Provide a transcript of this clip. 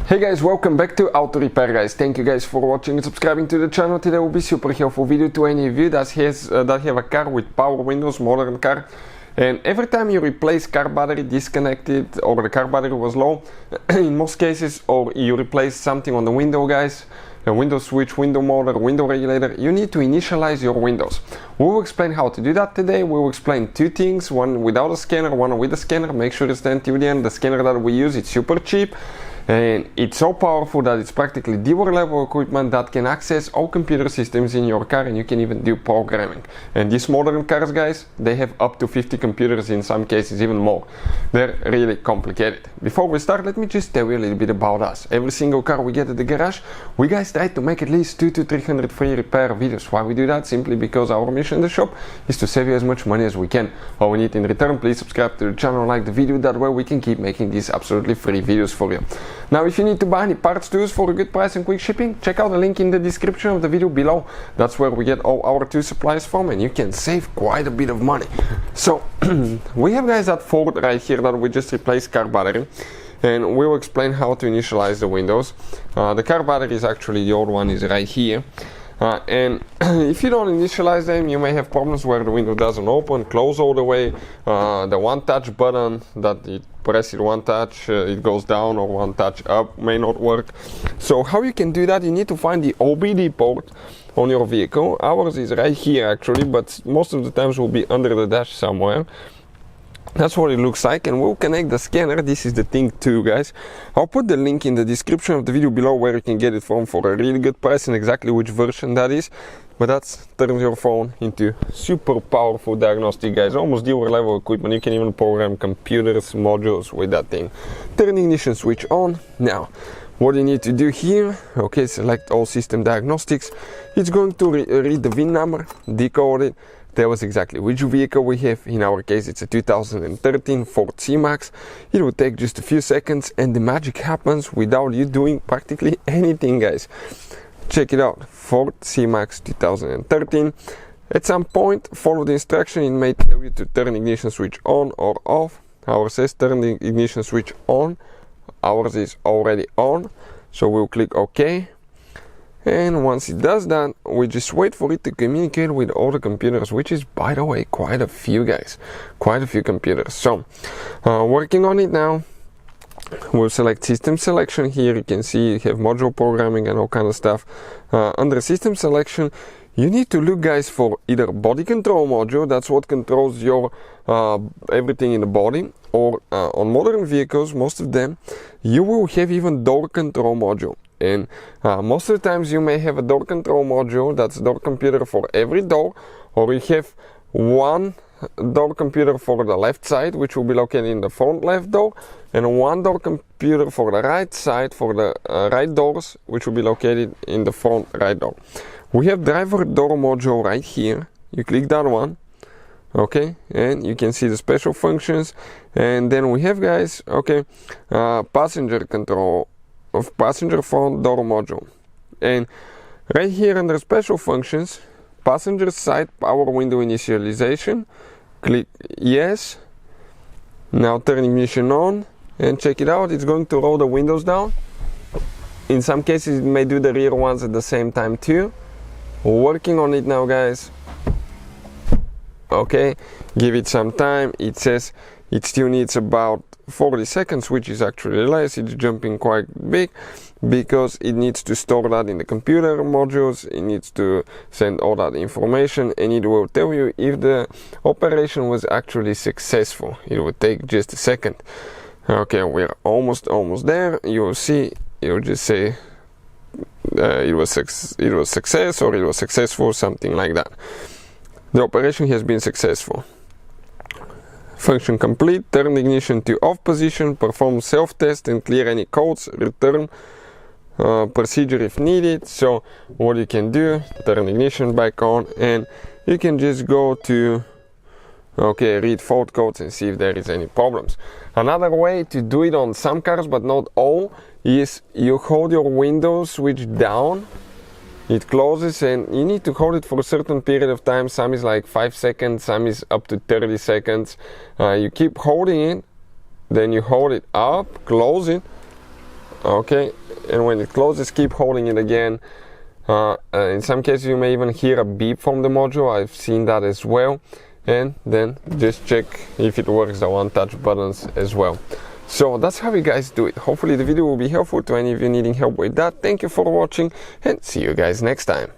Hey guys, welcome back to Auto Repair guys. Thank you guys for watching and subscribing to the channel. Today will be super helpful video to any of you that have a car with power windows, modern car. And every time you replace car battery disconnected or the car battery was low, in most cases, or you replace something on the window guys, a window switch, window motor, window regulator, you need to initialize your windows. We will explain how to do that today. We will explain two things, one without a scanner, one with a scanner. Make sure to stay until the end. The scanner that we use, it's super cheap. And it's so powerful that it's practically dealer level equipment that can access all computer systems in your car, and you can even do programming. And these modern cars guys, they have up to 50 computers, in some cases even more. They're really complicated. Before we start, let me just tell you a little bit about us. Every single car we get at the garage, we guys try to make at least 200 to 300 free repair videos. Why we do that? Simply because our mission in the shop is to save you as much money as we can. All we need in return, please subscribe to the channel, like the video, that way we can keep making these absolutely free videos for you. Now, if you need to buy any parts tools for a good price and quick shipping, check out the link in the description of the video below. That's where we get all our tool supplies from, and you can save quite a bit of money. So, we have guys that Ford right here that we just replaced car battery, and we will explain how to initialize the windows. The car battery is actually, the old one is right here. And if you don't initialize them, you may have problems where the window doesn't open, close all the way. The one touch button that you press it one touch, it goes down, or one touch up may not work. So how you can do that, you need to find the OBD port on your vehicle. Ours is right here actually, but most of the times will be under the dash somewhere. That's what it looks like, and we'll connect the scanner. This is the thing too guys. I'll put the link in the description of the video below where you can get it from for a really good price, and exactly which version that is. But that turns your phone into super powerful diagnostic guys, almost dealer level equipment. You can even program computers, modules with that thing. Turn the ignition switch on. Now what you need to do here, okay, select all system diagnostics. It's going to read the VIN number, decode it, tell us exactly which vehicle we have. In our case it's a 2013 Ford C-Max. It will take just a few seconds, and the magic happens without you doing practically anything guys. Check it out, Ford C-Max 2013. At some point, follow the instruction. It may tell you to turn ignition switch on or off. Ours says turn the ignition switch on. Ours is already on, so we'll click OK. And once it does that, we just wait for it to communicate with all the computers, which is, by the way, quite a few guys, quite a few computers. So working on it now. We'll select system selection. Here you can see you have module programming and all kind of stuff. Under system selection, you need to look guys for either body control module, that's what controls your everything in the body, or on modern vehicles, most of them, you will have even door control module. And most of the times you may have a door control module, that's door computer for every door, or you have one door computer for the left side, which will be located in the front left door, and one door computer for the right side, for the right doors, which will be located in the front right door. We have driver door module right here. You click that one, okay, and you can see the special functions. And then we have guys, okay, passenger control of passenger front door module. And right here under special functions, passenger side power window initialization, click yes. Now turn ignition on and check it out, it's going to roll the windows down. In some cases it may do the rear ones at the same time too. Working on it now guys. Okay, give it some time. It says it still needs about 40 seconds, which is actually less. It's jumping quite big because it needs to store that in the computer modules. It needs to send all that information, and it will tell you if the operation was actually successful. It will take just a second. Okay, we're almost there. You will see, it will just say it was success, or it was successful, something like that. The operation has been successful. Function complete. Turn ignition to off position, perform self-test and clear any codes, return procedure if needed. So what you can do, turn ignition back on, and you can just go to, okay, read fault codes and see if there is any problems. Another way to do it on some cars, but not all, is you hold your window switch down, it closes, and you need to hold it for a certain period of time. Some is like 5 seconds, some is up to 30 seconds. You keep holding it, then you hold it up, close it, Okay, and when it closes, keep holding it again. In some cases you may even hear a beep from the module. I've seen that as well. And then just check if it works, the one touch buttons as well. So that's how you guys do it. Hopefully the video will be helpful to any of you needing help with that. Thank you for watching, and see you guys next time.